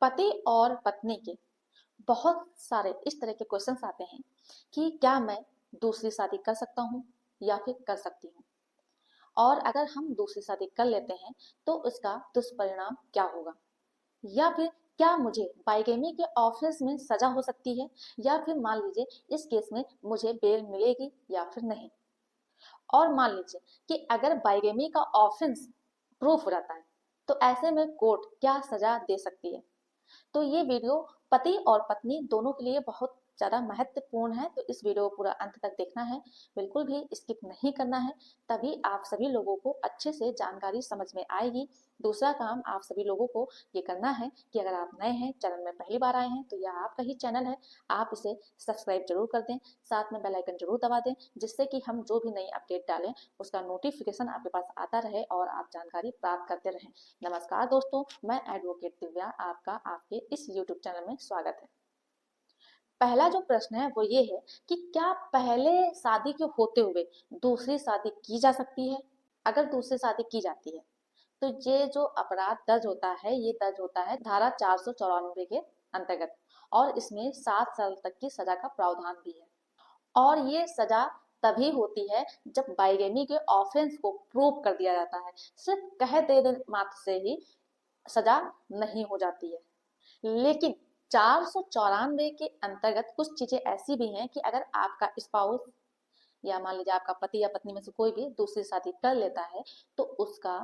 पति और पत्नी के बहुत सारे इस तरह के क्वेश्चंस आते हैं कि क्या मैं दूसरी शादी कर सकता हूँ या फिर कर सकती हूँ, और अगर हम दूसरी शादी कर लेते हैं तो उसका दुष्परिणाम क्या होगा, या फिर क्या मुझे बाइगेमी के ऑफेंस में सजा हो सकती है, या फिर मान लीजिए इस केस में मुझे बेल मिलेगी या फिर नहीं। और मान लीजिए कि अगर बाइगेमी का ऑफेंस प्रूफ हो जाता है तो ऐसे में कोर्ट क्या सजा दे सकती है। तो ये वीडियो पति और पत्नी दोनों के लिए बहुत ज़्यादा महत्वपूर्ण है, तो इस वीडियो को पूरा अंत तक देखना है, बिल्कुल भी स्किप नहीं करना है, तभी आप सभी लोगों को अच्छे से जानकारी समझ में आएगी। दूसरा काम आप सभी लोगों को ये करना है कि अगर आप नए हैं, चैनल में पहली बार आए हैं, तो यह आपका ही चैनल है, आप इसे सब्सक्राइब जरूर कर दें, साथ में बेल आइकन जरूर दबा दें, जिससे कि हम जो भी नई अपडेट डालें उसका नोटिफिकेशन आपके पास आता रहे और आप जानकारी प्राप्त करते रहें। नमस्कार दोस्तों, मैं एडवोकेट दिव्या आपका आपके इस यूट्यूब चैनल में स्वागत है। पहला जो प्रश्न है वो ये है कि क्या पहले शादी के होते हुए दूसरी शादी की जा सकती है। अगर दूसरी शादी की जाती है तो ये जो अपराध दर्ज होता है ये दर्ज होता है धारा 494 के अंतर्गत, और इसमें 7 साल तक की सजा का प्रावधान भी है। और ये सजा तभी होती है जब बाइगेमी के ऑफेंस को प्रूव कर दिया जाता है। सिर्फ कह देने मात्र से ही सजा नहीं हो जाती है। लेकिन 494 के अंतर्गत कुछ चीजें ऐसी भी हैं कि अगर आपका स्पाउस या मान लीजिए आपका पति या पत्नी में से कोई भी दूसरी शादी कर लेता है तो उसका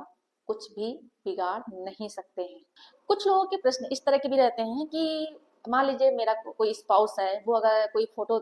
कुछ भी बिगाड़ नहीं सकते हैं। कुछ लोगों के प्रश्न इस तरह के भी रहते हैं कि मान लीजिए मेरा कोई स्पाउस है, वो अगर कोई फोटो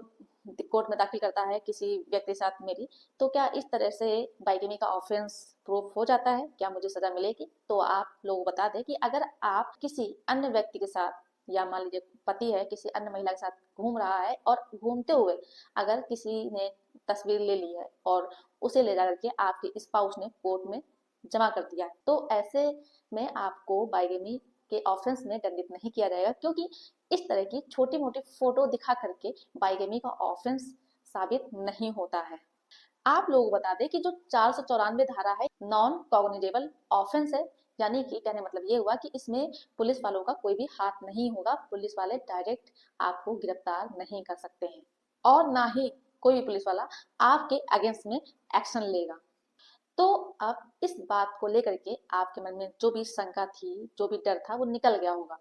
कोर्ट में दाखिल करता है किसी व्यक्ति के साथ मेरी, तो क्या इस तरह से बाइगेमी का ऑफेंस प्रूफ हो जाता है, क्या मुझे सजा मिलेगी। तो आप लोग बता दें कि अगर आप किसी अन्य व्यक्ति के साथ या मान लीजिए पति है किसी अन्य महिला के साथ घूम रहा है और घूमते हुए अगर किसी ने तस्वीर ले ली है और उसे ले जा करके आपके स्पाउस ने कोर्ट में जमा कर दिया है, तो ऐसे में आपको बाइगेमी के ऑफेंस में दंडित नहीं किया जाएगा, क्योंकि इस तरह की छोटी मोटी फोटो दिखा करके बाइगेमी का ऑफेंस साबित नहीं होता है। आप लोग बता दें कि जो 494 धारा है नॉन कॉग्निजेबल ऑफेंस है, यानी कि कहने मतलब ये हुआ कि इसमें पुलिस वालों का कोई भी हाथ नहीं होगा, पुलिस वाले डायरेक्ट आपको गिरफ्तार नहीं कर सकते हैं और ना ही कोई भी पुलिस वाला आपके अगेंस्ट में एक्शन लेगा। तो अब इस बात को लेकर के आपके मन में जो भी शंका थी, जो भी डर था, वो निकल गया होगा,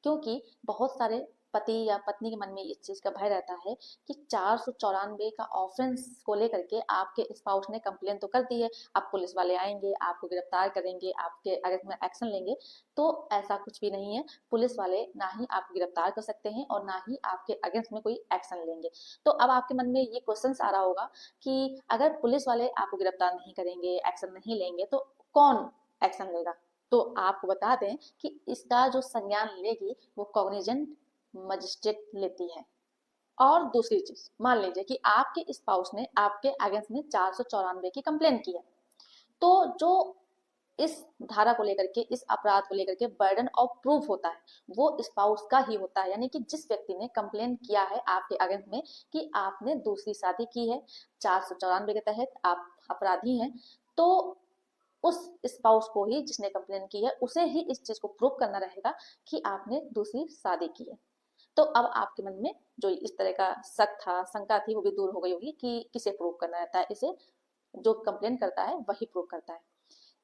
क्योंकि बहुत सारे पति या पत्नी के मन में इस चीज का भय रहता है कि 494 का ऑफेंस को लेकर के आपके स्पाउस ने कंप्लेन तो कर दी है, अब पुलिस वाले आएंगे, आपको गिरफ्तार करेंगे, आपके अगेंस्ट में एक्शन लेंगे। तो ऐसा कुछ भी नहीं है, पुलिस वाले ना ही आपको गिरफ्तार कर सकते हैं और ना ही आपके अगेंस्ट में कोई एक्शन लेंगे। तो अब आपके मन में ये क्वेश्चन आ रहा होगा कि अगर पुलिस वाले आपको गिरफ्तार नहीं करेंगे, एक्शन नहीं लेंगे, तो कौन एक्शन लेगा। तो आपको बता दें कि इसका जो संज्ञान लेगी वो कॉग्निजेंट मजिस्ट्रेट लेती है। और दूसरी चीज, मान लीजिए कि आपके स्पाउस ने आपके अगेंस्ट में 494 की कंप्लेन की है, तो जो इस धारा को लेकर के, इस अपराध को लेकर के बर्डन ऑफ प्रूफ होता है वो स्पाउस का ही होता है, यानी कि जिस व्यक्ति ने कंप्लेन किया है आपके अगेंस्ट में कि आपने दूसरी शादी की है, 494 के तहत आप अपराधी हैं, तो उस स्पाउस को ही, जिसने कंप्लेन की है, उसे ही इस चीज को प्रूव करना रहेगा कि आपने दूसरी शादी की है। तो अब आपके मन में जो इस तरह का शक था, शंका थी, वो भी दूर हो गई होगी कि किसे प्रूव करना रहता है, इसे जो कंप्लेन करता है वही प्रूव करता है।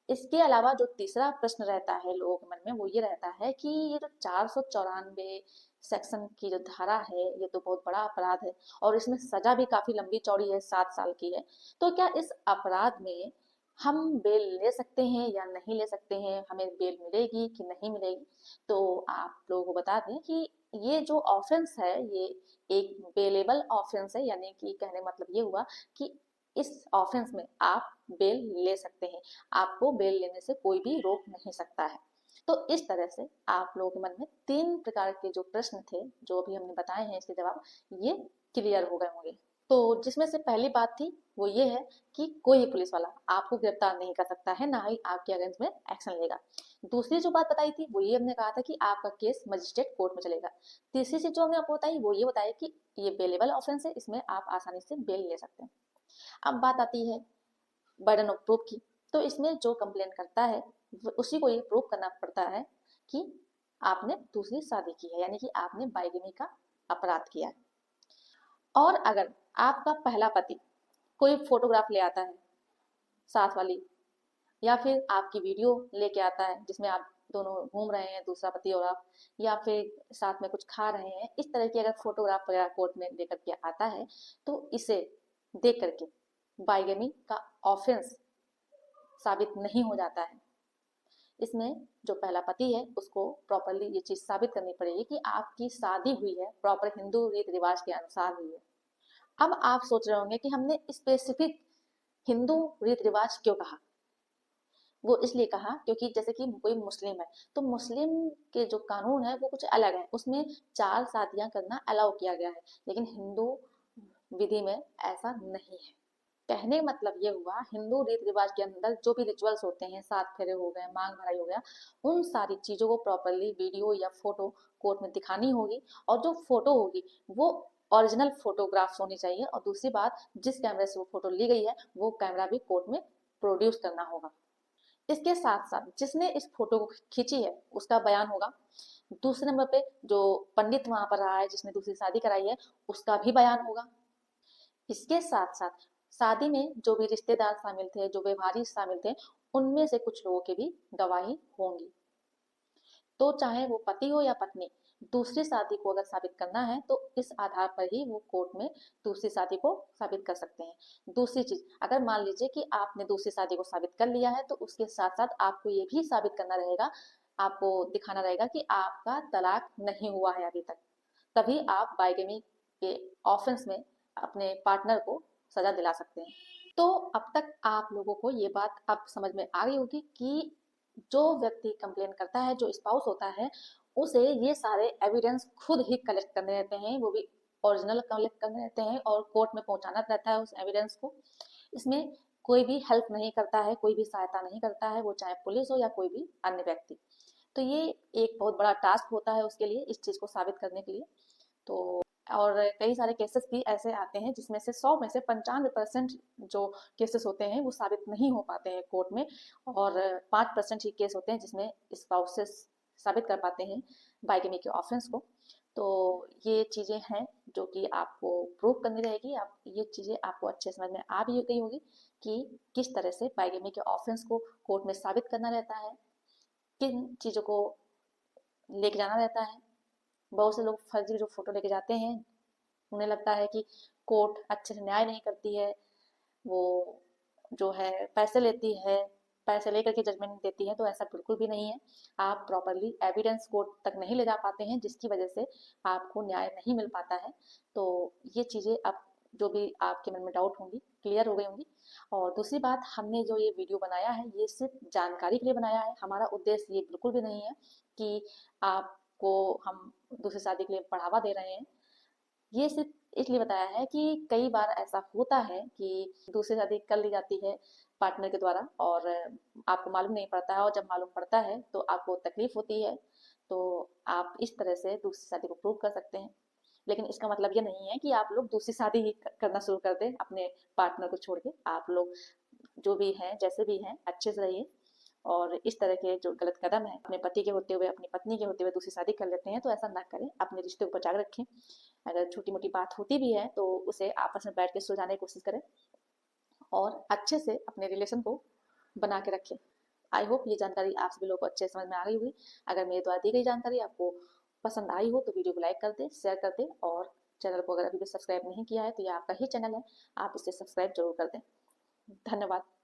इसके अलावा जो तीसरा प्रश्न रहता है लोगों के मन में वो ये रहता है कि ये जो 494 सेक्शन की जो धारा है ये तो बहुत बड़ा अपराध है और इसमें सजा भी काफी लंबी चौड़ी है, 7 साल की है। तो क्या इस अपराध में हम बेल ले सकते हैं या नहीं ले सकते हैं, हमें बेल मिलेगी कि नहीं मिलेगी। तो आप लोगों को बता दें कि ये जो ऑफेंस है ये एक बेलेबल ऑफेंस है, यानी कि कहने मतलब ये हुआ कि इस ऑफेंस में आप बेल ले सकते हैं, आपको बेल लेने से कोई भी रोक नहीं सकता है। तो इस तरह से आप लोगों के मन में 3 प्रकार के जो प्रश्न थे जो अभी हमने बताए हैं इसके जवाब ये क्लियर हो गए होंगे। तो जिसमें से पहली बात थी वो ये है कि कोई पुलिस वाला आपको गिरफ्तार नहीं कर सकता है, ना ही आपके अगेंस्ट में एक्शन लेगा। दूसरी जो बात बताई थी वो ये हमने कहा था कि आपका केस मजिस्ट्रेट कोर्ट में चलेगा। तीसरी चीज जो हमने आपको बताई वो ये बताई कि ये बेलेबल ऑफेंस है, इसमें आप आसानी से बेल ले सकते हैं। अब बात आती है बर्डन ऑफ प्रूफ की। तो इसमें जो कंप्लेन करता है उसी को ये प्रूव करना पड़ता है कि आपने दूसरी शादी की है, यानी कि आपने बाइगेमी का अपराध किया है। और अगर आपका पहला पति कोई फोटोग्राफ ले आता है साथ वाली, या फिर आपकी वीडियो लेके आता है जिसमें आप दोनों घूम रहे हैं, दूसरा पति और आप, या फिर साथ में कुछ खा रहे हैं, इस तरह की अगर फोटोग्राफ वगैरह कोर्ट में लेकर के आता है, तो इसे देख करके बाइगेमी का ऑफेंस साबित नहीं हो जाता है। इसमें जो पहला पति है उसको प्रॉपरली ये चीज साबित करनी पड़ेगी कि आपकी शादी हुई है प्रॉपर हिंदू रीति रिवाज के अनुसार हुई है। अब आप सोच रहे होंगे कि हमने स्पेसिफिक हिंदू रीति रिवाज क्यों कहा। वो इसलिए कहा क्योंकि जैसे कि कोई मुस्लिम है, तो मुस्लिम के जो कानून है वो कुछ अलग है, उसमें 4 शादियां करना अलाउ किया गया है, लेकिन हिंदू विधि में ऐसा नहीं है। कहने का मतलब ये हुआ, हिंदू रीति रिवाज के अंदर जो भी रिचुअल्स होते हैं, 7 फेरे हो गए, मांग भराई हो गया, उन सारी चीजों को प्रॉपरली वीडियो या फोटो कोर्ट में दिखानी होगी, और जो फोटो होगी वो ओरिजिनल फोटोग्राफ्स होनी चाहिए, और दूसरी बात, जिस कैमरे से वो फोटो ली गई है वो कैमरा भी कोर्ट में प्रोड्यूस करना होगा। इसके साथ साथ जिसने इस फोटो को खींची है उसका बयान होगा। दूसरे नंबर पे जो पंडित वहां पर रहा है जिसने दूसरी शादी कराई है उसका भी बयान होगा। इसके साथ साथ शादी में जो भी रिश्तेदार शामिल थे, जो व्यवहारी शामिल थे, उनमें से कुछ लोगों की भी गवाही होंगी। तो चाहे वो पति हो या पत्नी, दूसरी शादी को अगर साबित करना है तो इस आधार पर ही वो कोर्ट में दूसरी शादी को साबित कर सकते हैं। दूसरी चीज, अगर मान लीजिए कि आपने दूसरी शादी को साबित कर लिया है, तो उसके साथ साथ आपको ये भी साबित करना रहेगा, आपको दिखाना रहेगा कि आपका तलाक नहीं हुआ है अभी तक, तभी आप बाइगेमी के ऑफेंस में अपने पार्टनर को सजा दिला सकते हैं। तो अब तक आप लोगों को ये बात अब समझ में आ गई होगी कि जो व्यक्ति कंप्लेन करता है, जो स्पाउस होता है, उसे ये सारे एविडेंस खुद ही कलेक्ट करने रहते हैं, वो भी ओरिजिनल कलेक्ट करने रहते हैं, और कोर्ट में पहुंचाना रहता है उस एविडेंस को। इसमें कोई भी हेल्प नहीं करता है, कोई भी सहायता नहीं करता है, वो चाहे पुलिस हो या कोई भी अन्य व्यक्ति। तो ये एक बहुत बड़ा टास्क होता है उसके लिए, इस चीज को साबित करने के लिए। तो और कई सारे केसेस भी ऐसे आते हैं जिसमें से 100 में से 95% जो केसेस होते हैं वो साबित नहीं हो पाते हैं कोर्ट में, और 5% ही केस होते हैं जिसमें स्पाउसेस साबित कर पाते हैं बाइगेमी के ऑफेंस को। तो ये चीजें हैं जो कि आपको प्रूव करनी रहेगी। आप ये चीजें आपको अच्छे समझ में आ भी गई होगी कि किस तरह से बाइगेमी के ऑफेंस को कोर्ट में साबित करना रहता है, किन चीजों को लेके जाना रहता है। बहुत से लोग फर्जी जो फोटो लेके जाते हैं, उन्हें लगता है कि कोर्ट अच्छे से न्याय नहीं करती है, वो जो है पैसे लेती है, पैसे लेकर के जजमेंट देती है, तो ऐसा बिल्कुल भी नहीं है। आप प्रॉपरली एविडेंस कोर्ट तक नहीं ले जा पाते हैं, जिसकी वजह से आपको न्याय नहीं मिल पाता है। तो ये चीज़ें अब जो भी आपके मन में डाउट होंगी क्लियर हो गई होंगी। और दूसरी बात, हमने जो ये वीडियो बनाया है ये सिर्फ जानकारी के लिए बनाया है, हमारा उद्देश्य ये बिल्कुल भी नहीं है कि आपको हम दूसरी शादी के लिए बढ़ावा दे रहे हैं। ये सिर्फ इसलिए बताया है कि कई बार ऐसा होता है कि दूसरी शादी कर ली जाती है पार्टनर के द्वारा, और आपको मालूम नहीं पड़ता है, और जब मालूम पड़ता है तो आपको तकलीफ होती है। तो आप इस तरह से दूसरी शादी को प्रूव कर सकते हैं। लेकिन इसका मतलब ये नहीं है कि आप लोग दूसरी शादी ही करना शुरू कर दें अपने पार्टनर को छोड़ के। आप लोग जो भी हैं, जैसे भी हैं, अच्छे से रहिए। और इस तरह के जो गलत कदम है, अपने पति के होते हुए, अपनी पत्नी के होते हुए दूसरी शादी कर लेते हैं, तो ऐसा ना करें, अपने रिश्ते को बचा के रखें। अगर छोटी मोटी बात होती भी है तो उसे आपस में बैठ के सुलझाने की कोशिश करें, और अच्छे से अपने रिलेशन को बना के रखें। आई होप ये जानकारी आप सभी लोगों को अच्छे समझ में आ गई होगी। अगर मेरे द्वारा दी गई जानकारी आपको पसंद आई हो तो वीडियो को लाइक कर दें, शेयर कर दें, और चैनल को अगर अभी भी सब्सक्राइब नहीं किया है तो ये आपका ही चैनल है, आप इसे सब्सक्राइब जरूर कर दें। धन्यवाद।